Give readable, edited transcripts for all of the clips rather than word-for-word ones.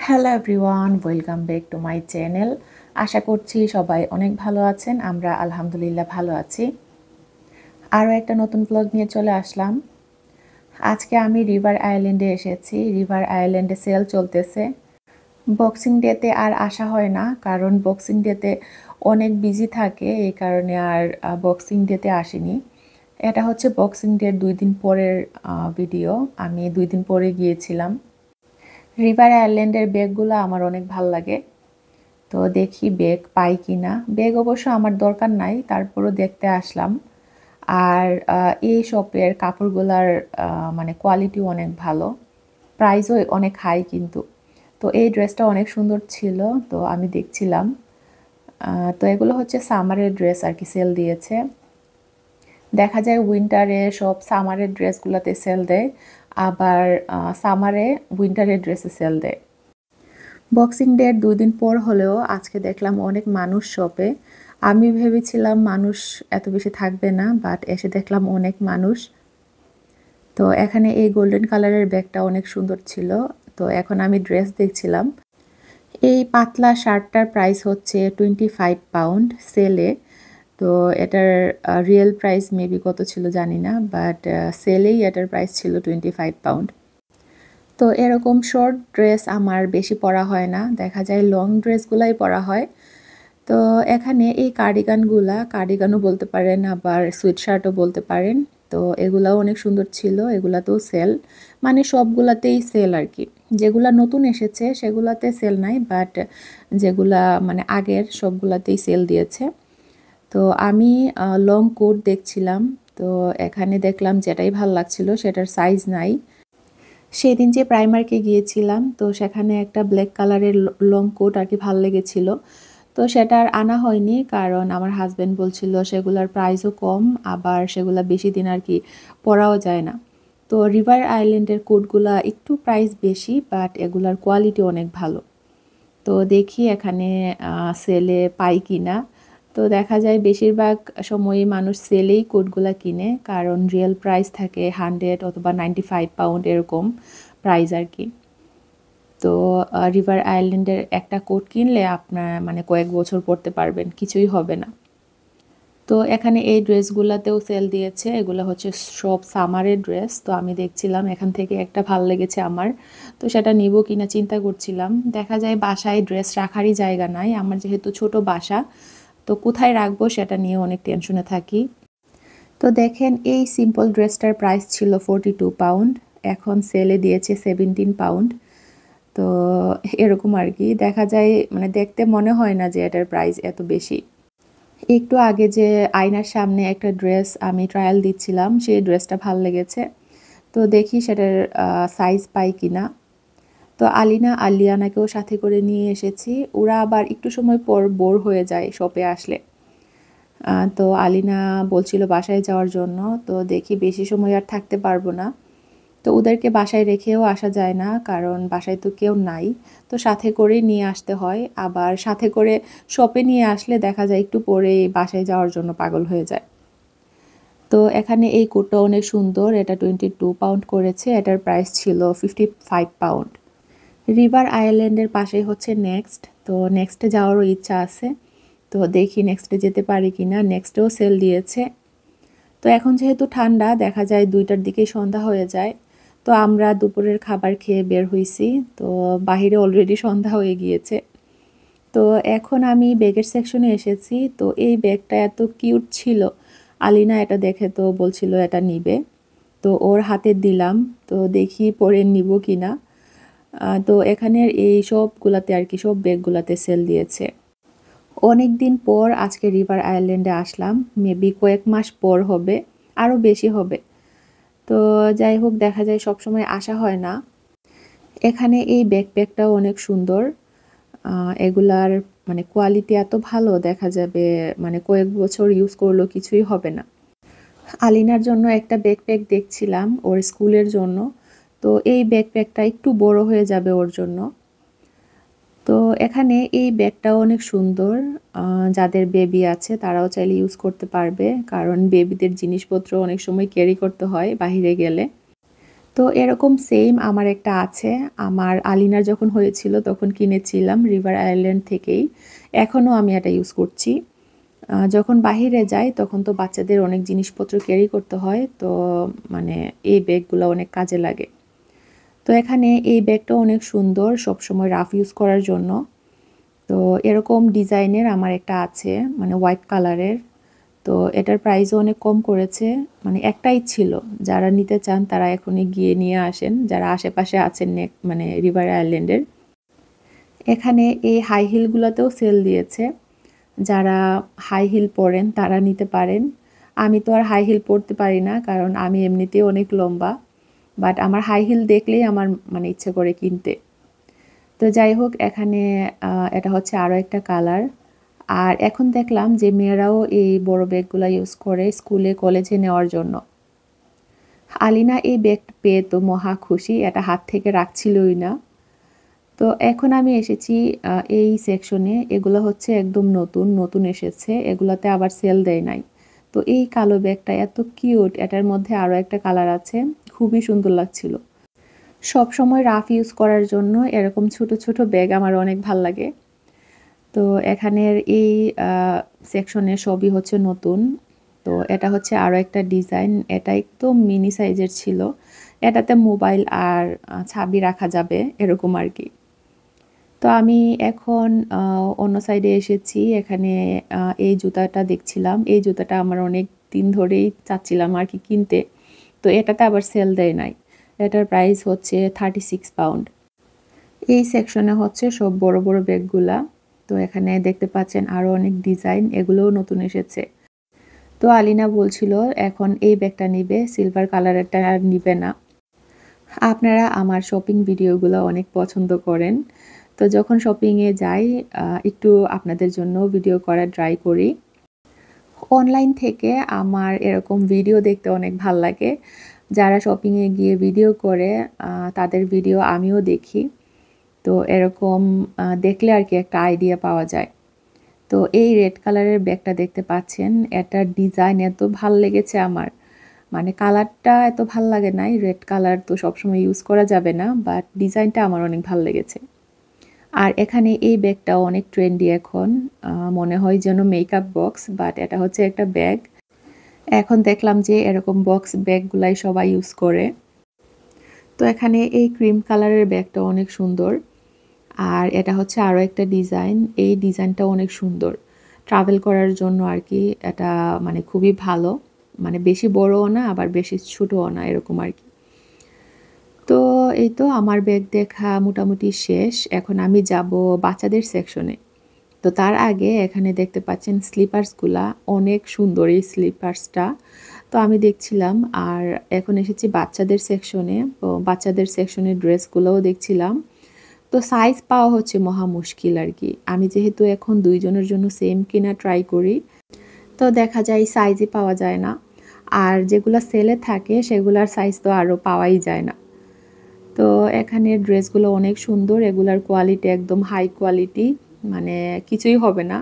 Hello everyone, welcome back to my channel. আশা করছি সবাই অনেক ভালো আছেন। আমরা আলহামদুলিল্লাহ ভালো আছি। আরও একটা নতুন ব্লগ নিয়ে চলে আসলাম। আজকে আমি রিভার আইল্যান্ডে এসেছি। রিভার আইল্যান্ডে সেল চলতেছে। বক্সিং ডেতে আর আসা হয় না, কারণ বক্সিং ডেতে অনেক বিজি থাকে, এই কারণে আর বক্সিং ডেতে আসিনি। এটা হচ্ছে বক্সিং ডের 2 দিন পরের ভিডিও। আমি 2 দিন পরে গিয়েছিলাম। রিভার আইল্যান্ডের ব্যাগগুলো আমার অনেক ভালো লাগে, তো দেখি ব্যাগ পাই কিনা। ব্যাগ অবশ্য আমার দরকার নাই, তারপরও দেখতে আসলাম। আর এই শপের কাপড়গুলার মানে কোয়ালিটি অনেক ভালো, প্রাইসও অনেক হাই কিন্তু। তো এই ড্রেসটা অনেক সুন্দর ছিল, তো আমি দেখছিলাম। তো এগুলো হচ্ছে সামারের ড্রেস আর কি, সেল দিয়েছে। দেখা যায় উইন্টারে সব সামারের ড্রেসগুলোতে সেল দেয়, আবার সামারে উইন্টারের ড্রেসে সেল দেয়। বক্সিং ডের 2 দিন পর হলেও আজকে দেখলাম অনেক মানুষ শপে। আমি ভেবেছিলাম মানুষ এত বেশি থাকবে না, বাট এসে দেখলাম অনেক মানুষ। তো এখানে এই গোল্ডেন কালারের ব্যাগটা অনেক সুন্দর ছিল। তো এখন আমি ড্রেস দেখছিলাম। এই পাতলা শার্টটার প্রাইস হচ্ছে 25 পাউন্ড সেলে। তো এটার রিয়েল প্রাইস মেবি কত ছিল জানি না, বাট সেলেই এটার প্রাইস ছিল 25 পাউন্ড। তো এরকম শর্ট ড্রেস আমার বেশি পরা হয় না, দেখা যায় লং ড্রেসগুলাই পরা হয়। তো এখানে এই কার্ডিগানও বলতে পারেন, আবার সুইট শার্টও বলতে পারেন। তো এগুলাও অনেক সুন্দর ছিল, এগুলাতেও সেল, মানে সবগুলাতেই সেল আর কি। যেগুলা নতুন এসেছে সেগুলাতে সেল নাই, বাট যেগুলা মানে আগের সবগুলাতেই সেল দিয়েছে। তো আমি লং কোট দেখছিলাম, তো এখানে দেখলাম যেটাই ভাল লাগছিল সেটার সাইজ নাই। সেদিন যে প্রাইমার্কে গিয়েছিলাম, তো সেখানে একটা ব্ল্যাক কালারের লং কোট আর কি ভাল লেগেছিল। তো সেটা আর আনা হয়নি, কারণ আমার হাজব্যান্ড বলছিল সেগুলার প্রাইসও কম, আবার সেগুলা বেশি দিন আর কি পরাও যায় না। তো রিভার আইল্যান্ডের কোটগুলা একটু প্রাইস বেশি, বাট এগুলার কোয়ালিটি অনেক ভালো। তো দেখি এখানে সেলে পাই কিনা। তো দেখা যায় বেশিরভাগ সময়ই মানুষ সেলেই কোটগুলা কিনে, কারণ রিয়েল প্রাইস থাকে 100 অথবা 95 পাউন্ড এরকম প্রাইস আর কি। তো রিভার আইল্যান্ডের একটা কোট কিনলে আপনার মানে কয়েক বছর পরতে পারবেন, কিছুই হবে না। তো এখানে এই ড্রেসগুলাতেও সেল দিয়েছে, এগুলো হচ্ছে সব সামারের ড্রেস। তো আমি দেখছিলাম, এখান থেকে একটা ভাল লেগেছে আমার, তো সেটা নিব কিনা চিন্তা করছিলাম। দেখা যায় বাসায় ড্রেস রাখারই জায়গা নাই, আমার যেহেতু ছোট বাসা, তো কোথায় রাখবো সেটা নিয়ে অনেক টেনশনে থাকি। তো দেখেন এই সিম্পল ড্রেসটার প্রাইস ছিল 42 পাউন্ড, এখন সেলে দিয়েছে 17 পাউন্ড। তো এরকম আর কি, দেখা যায় মানে দেখতে মনে হয় না যে এটার প্রাইস এত বেশি। একটু আগে যে আয়নার সামনে একটা ড্রেস আমি ট্রায়াল দিচ্ছিলাম, সেই ড্রেসটা ভাল লেগেছে। তো দেখি সেটার সাইজ পাই কিনা। তো আলিয়ানাকেও সাথে করে নিয়ে এসেছি। ওরা আবার একটু সময় পর বোর হয়ে যায় শপে আসলে। তো আলিনা বলছিল বাসায় যাওয়ার জন্য, তো দেখি বেশি সময় আর থাকতে পারবো না। তো ওদেরকে বাসায় রেখেও আসা যায় না, কারণ বাসায় তো কেউ নাই। তো সাথে করেই নিয়ে আসতে হয়, আবার সাথে করে শপে নিয়ে আসলে দেখা যায় একটু পরেই বাসায় যাওয়ার জন্য পাগল হয়ে যায়। তো এখানে এই কোটটা অনেক সুন্দর, এটা 22 পাউন্ড করেছে, এটার প্রাইস ছিল 55 পাউন্ড। রিভার আইল্যান্ডের পাশেই হচ্ছে নেক্সট, তো নেক্সটে যাওয়ারও ইচ্ছা আছে। তো দেখি নেক্সটে যেতে পারি কিনা, নেক্সটেও সেল দিয়েছে। তো এখন যেহেতু ঠান্ডা, দেখা যায় 2টার দিকেই সন্ধ্যা হয়ে যায়। তো আমরা দুপুরের খাবার খেয়ে বের হইছি, তো বাহিরে অলরেডি সন্ধ্যা হয়ে গিয়েছে। তো এখন আমি ব্যাগের সেকশনে এসেছি। তো এই ব্যাগটা এত কিউট ছিল, আলিনা এটা দেখে তো বলছিল এটা নিবে। তো ওর হাতে দিলাম, তো দেখি পরে নিব কিনা। তো এখানের এই সবগুলাতে আর কি, সব ব্যাগগুলাতে সেল দিয়েছে। অনেক দিন পর আজকে রিভার আইল্যান্ডে আসলাম, মেবি কয়েক মাস পর হবে, আরও বেশি হবে। তো যাই হোক, দেখা যায় সবসময় আসা হয় না। এখানে এই ব্যাকপ্যাকটাও অনেক সুন্দর, এগুলার মানে কোয়ালিটি এত ভালো, দেখা যাবে মানে কয়েক বছর ইউজ করলেও কিছুই হবে না। আলিনার জন্য একটা ব্যাকপ্যাক দেখছিলাম ওর স্কুলের জন্য, তো এই ব্যাকপ্যাকটা একটু বড় হয়ে যাবে ওর জন্য। তো এখানে এই ব্যাগটাও অনেক সুন্দর, যাদের বেবি আছে তারাও চাইলে ইউজ করতে পারবে, কারণ বেবিদের জিনিসপত্র অনেক সময় ক্যারি করতে হয় বাহিরে গেলে। তো এরকম সেম আমার একটা আছে। আমার আলিনার যখন হয়েছিল তখন কিনেছিলাম রিভার আইল্যান্ড থেকেই। এখনও আমি এটা ইউজ করছি। যখন বাহিরে যাই তখন তো বাচ্চাদের অনেক জিনিসপত্র ক্যারি করতে হয়, তো মানে এই ব্যাগগুলো অনেক কাজে লাগে। তো এখানে এই ব্যাগটা অনেক সুন্দর, সবসময় রাফ ইউজ করার জন্য। তো এরকম ডিজাইনের আমার একটা আছে, মানে হোয়াইট কালারের। তো এটার প্রাইসও অনেক কম করেছে, মানে একটাই ছিল। যারা নিতে চান তারা এখনই গিয়ে নিয়ে আসেন, যারা আশেপাশে আছেন মানে রিভার আইল্যান্ডের। এখানে এই হাই হিলগুলোতেও সেল দিয়েছে, যারা হাই হিল পরেন তারা নিতে পারেন। আমি তো আর হাই হিল পরতে পারি না, কারণ আমি এমনিতেই অনেক লম্বা, বাট আমার হাই হিল দেখলেই আমার মানে ইচ্ছে করে কিনতে। তো যাই হোক, এখানে এটা হচ্ছে আরও একটা কালার। আর এখন দেখলাম যে মেয়েরাও এই বড় ব্যাগগুলো ইউজ করে স্কুলে কলেজে নেওয়ার জন্য। আলিনা এই ব্যাগ পেয়ে তো মহা খুশি, এটা হাত থেকে রাখছিলই না। তো এখন আমি এসেছি এই সেকশনে। এগুলো হচ্ছে একদম নতুন নতুন এসেছে, এগুলোতে আবার সেল দেয় নাই। তো এই কালো ব্যাগটা এত কিউট, এটার মধ্যে আরও একটা কালার আছে, খুবই সুন্দর লাগছিল। সব সময় রাফ ইউজ করার জন্য এরকম ছোট ছোট ব্যাগ আমার অনেক ভাল লাগে। তো এখানের এই সেকশনে সবই হচ্ছে নতুন। তো এটা হচ্ছে আরও একটা ডিজাইন, এটা একদম মিনি সাইজের ছিল। এটাতে মোবাইল আর ছাবি রাখা যাবে এরকম আর কি। তো আমি এখন অন্য সাইডে এসেছি। এখানে এই জুতাটা দেখছিলাম, এই জুতাটা আমার অনেক দিন ধরেই চাচ্ছিলাম আর কি কিনতে। তো এটাতে আবার সেল দেয় নাই। এটার প্রাইস হচ্ছে 36 পাউন্ড। এই সেকশনে হচ্ছে সব বড় বড় ব্যাগগুলা। তো এখানে দেখতে পাচ্ছেন আরও অনেক ডিজাইন, এগুলোও নতুন এসেছে। তো আলিনা বলছিল এখন এই ব্যাগটা নিবে, সিলভার কালারেরটা আর নিবে না। আপনারা আমার শপিং ভিডিওগুলো অনেক পছন্দ করেন, তো যখন শপিংয়ে যাই একটু আপনাদের জন্য ভিডিও করার ট্রাই করি। অনলাইন থেকে আমার এরকম ভিডিও দেখতে অনেক ভাল লাগে। যারা শপিংয়ে গিয়ে ভিডিও করে তাদের ভিডিও আমিও দেখি। তো এরকম দেখলে আর কি একটা আইডিয়া পাওয়া যায়। তো এই রেড কালারের ব্যাগটা দেখতে পাচ্ছেন, এটার ডিজাইন এত ভাল লেগেছে আমার। মানে কালারটা এত ভাল লাগে নাই, রেড কালার তো সবসময় ইউজ করা যাবে না, বাট ডিজাইনটা আমার অনেক ভাল লেগেছে। আর এখানে এই ব্যাগটাও অনেক ট্রেন্ডি এখন, মনে হয় যেন মেকআপ বক্স, বাট এটা হচ্ছে একটা ব্যাগ। এখন দেখলাম যে এরকম বক্স ব্যাগগুলাই সবাই ইউজ করে। তো এখানে এই ক্রিম কালারের ব্যাগটা অনেক সুন্দর। আর এটা হচ্ছে আরও একটা ডিজাইন, এই ডিজাইনটা অনেক সুন্দর ট্রাভেল করার জন্য আর কি। এটা মানে খুবই ভালো, মানে বেশি বড়ও না আবার বেশি ছোটও না এরকম আর কি। তো এই তো আমার ব্যাগ দেখা মোটামুটি শেষ। এখন আমি যাব বাচ্চাদের সেকশনে। তো তার আগে এখানে দেখতে পাচ্ছেন স্লিপার্সগুলা অনেক সুন্দর, এই স্লিপার্সটা তো আমি দেখছিলাম। আর এখন এসেছি বাচ্চাদের সেকশনে, তো বাচ্চাদের সেকশনের ড্রেসগুলোও দেখছিলাম। তো সাইজ পাওয়া হচ্ছে মহা মুশকিল আর কি। আমি যেহেতু এখন দুইজনের জন্য সেম কিনা ট্রাই করি, তো দেখা যায় সাইজই পাওয়া যায় না। আর যেগুলো সেলে থাকে সেগুলার সাইজ তো আরও পাওয়াই যায় না। তো এখানে ড্রেসগুলো অনেক সুন্দর, এগুলার কোয়ালিটি একদম হাই কোয়ালিটি, মানে কিছুই হবে না।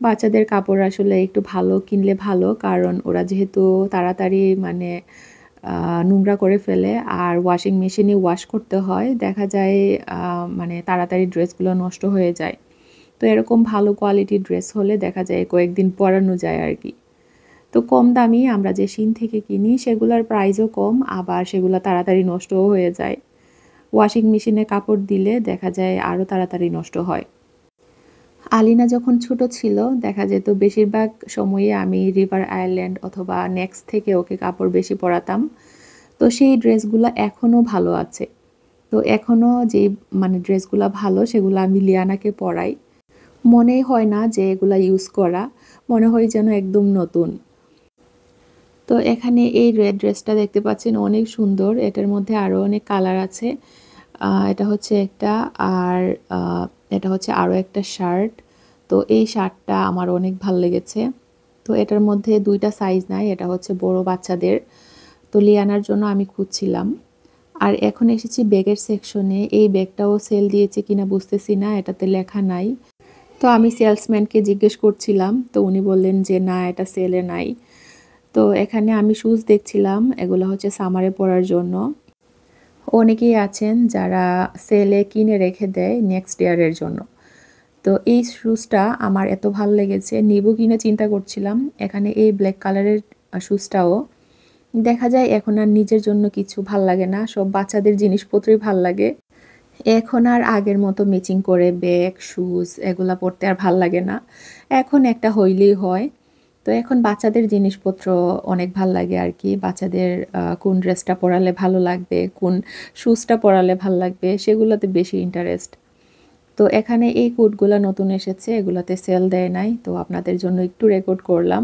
বাচ্চাদের কাপড় আসলে একটু ভালো কিনলে ভালো, কারণ ওরা যেহেতু তাড়াতাড়ি মানে নোংরা করে ফেলে আর ওয়াশিং মেশিনে ওয়াশ করতে হয়, দেখা যায় মানে তাড়াতাড়ি ড্রেসগুলো নষ্ট হয়ে যায়। তো এরকম ভালো কোয়ালিটির ড্রেস হলে দেখা যায় কয়েকদিন পরানো যায় আর কি। তো কম দামি আমরা যে শিন থেকে কিনি সেগুলোর প্রাইসও কম, আবার সেগুলো তাড়াতাড়ি নষ্টও হয়ে যায়। ওয়াশিং মেশিনে কাপড় দিলে দেখা যায় আরও তাড়াতাড়ি নষ্ট হয়। আলিনা যখন ছোট ছিল দেখা যেত বেশিরভাগ সময়ে আমি রিভার আইল্যান্ড অথবা নেক্সট থেকে ওকে কাপড় বেশি পরাতাম। তো সেই ড্রেসগুলো এখনও ভালো আছে। তো এখনও যে মানে ড্রেসগুলো ভালো সেগুলো আমি লিয়ানাকে পরাই। মনেই হয় না যে এগুলা ইউজ করা, মনে হয় যেন একদম নতুন। তো এখানে এই রেড ড্রেসটা দেখতে পাচ্ছেন অনেক সুন্দর, এটার মধ্যে আরও অনেক কালার আছে। এটা হচ্ছে একটা, আর এটা হচ্ছে আরও একটা শার্ট। তো এই শার্টটা আমার অনেক ভাল লেগেছে। তো এটার মধ্যে দুইটা সাইজ নাই, এটা হচ্ছে বড় বাচ্চাদের। তো লিয়ানার জন্য আমি খুঁজছিলাম। আর এখন এসেছি ব্যাগের সেকশনে, এই ব্যাগটাও সেল দিয়েছে কিনা বুঝতেছি না, এটাতে লেখা নাই। তো আমি সেলসম্যানকে জিজ্ঞেস করছিলাম, তো উনি বললেন যে না, এটা সেলে নাই। তো এখানে আমি শুজ দেখছিলাম, এগুলো হচ্ছে সামারে পরার জন্য। অনেকেই আছেন যারা সেলে কিনে রেখে দেয় নেক্সট ইয়ারের জন্য। তো এই শুজটা আমার এত ভাল লেগেছে, নিবো কিনে চিন্তা করছিলাম। এখানে এই ব্ল্যাক কালারের শুজটাও দেখা যায় এখন আর নিজের জন্য কিছু ভাল লাগে না, সব বাচ্চাদের জিনিসপত্রই ভাল লাগে। এখন আর আগের মতো ম্যাচিং করে ব্যাগ, শুজ এগুলা পরতে আর ভাল লাগে না। এখন একটা হইলেই হয়। তো এখন বাচ্চাদের জিনিসপত্র অনেক ভাল লাগে আর কি। বাচ্চাদের কোন ড্রেসটা পরালে ভালো লাগবে, কোন শুজটা পরালে ভাল লাগবে সেগুলোতে বেশি ইন্টারেস্ট। তো এখানে এই কোটগুলো নতুন এসেছে, এগুলাতে সেল দেয় নাই, তো আপনাদের জন্য একটু রেকর্ড করলাম।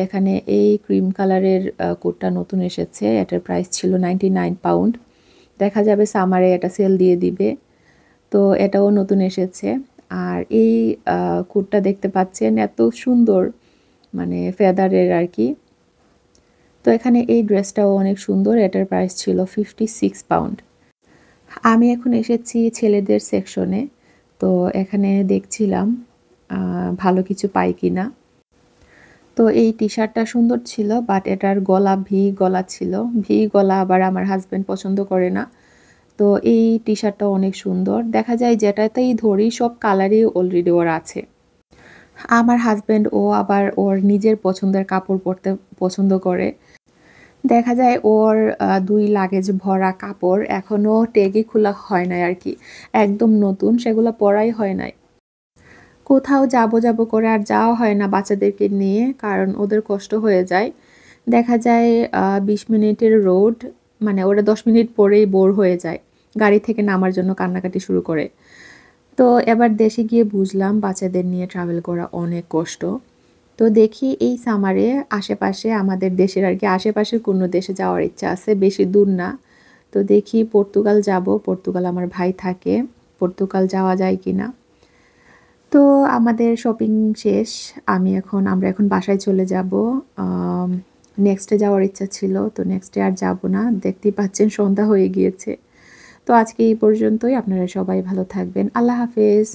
এখানে এই ক্রিম কালারের কোটটা নতুন এসেছে, এটার প্রাইস ছিল 99 পাউন্ড। দেখা যাবে সামারে এটা সেল দিয়ে দিবে। তো এটাও নতুন এসেছে। আর এই কোটটা দেখতে পাচ্ছেন এত সুন্দর, মানে ফেদারের আর কি। তো এখানে এই ড্রেসটাও অনেক সুন্দর, এটার প্রাইস ছিল 56 পাউন্ড। আমি এখন এসেছি ছেলেদের সেকশনে। তো এখানে দেখছিলাম ভালো কিছু পাই কিনা। তো এই টি শার্টটা সুন্দর ছিল, বাট এটার গলা ভি গলা ছিল। ভি গলা আবার আমার হাজব্যান্ড পছন্দ করে না। তো এই টি শার্টটা অনেক সুন্দর, দেখা যায় যেটাতেই ধরি সব কালারই অলরেডি ওর আছে। আমার হাজব্যান্ড ও আবার ওর নিজের পছন্দের কাপড় পরতে পছন্দ করে। দেখা যায় ওর 2 লাগেজ ভরা কাপড় এখনও ট্যাগই খোলা হয় নাই আর কি। একদম নতুন, সেগুলো পরাই হয় নাই। কোথাও যাব করে আর যাওয়া হয় না বাচ্চাদেরকে নিয়ে, কারণ ওদের কষ্ট হয়ে যায়। দেখা যায় 20 মিনিটের রোড, মানে ওরা 10 মিনিট পরেই বোর হয়ে যায়। গাড়ি থেকে নামার জন্য কান্নাকাটি শুরু করে। তো এবার দেশে গিয়ে বুঝলাম বাচ্চাদের নিয়ে ট্রাভেল করা অনেক কষ্ট। তো দেখি এই সামারে আশেপাশে আমাদের দেশের আর কি আশেপাশের কোনো দেশে যাওয়ার ইচ্ছা আছে, বেশি দূর না। তো দেখি পর্তুগাল যাব, পর্তুগাল আমার ভাই থাকে, পর্তুগাল যাওয়া যায় কিনা। তো আমাদের শপিং শেষ, আমরা এখন বাসায় চলে যাব। নেক্সটে যাওয়ার ইচ্ছা ছিল, তো নেক্সটে আর যাব না, দেখতেই পাচ্ছেন সন্ধ্যা হয়ে গিয়েছে। তো আজকে এই পর্যন্তই, আপনারা সবাই ভালো থাকবেন, আল্লাহ হাফেজ।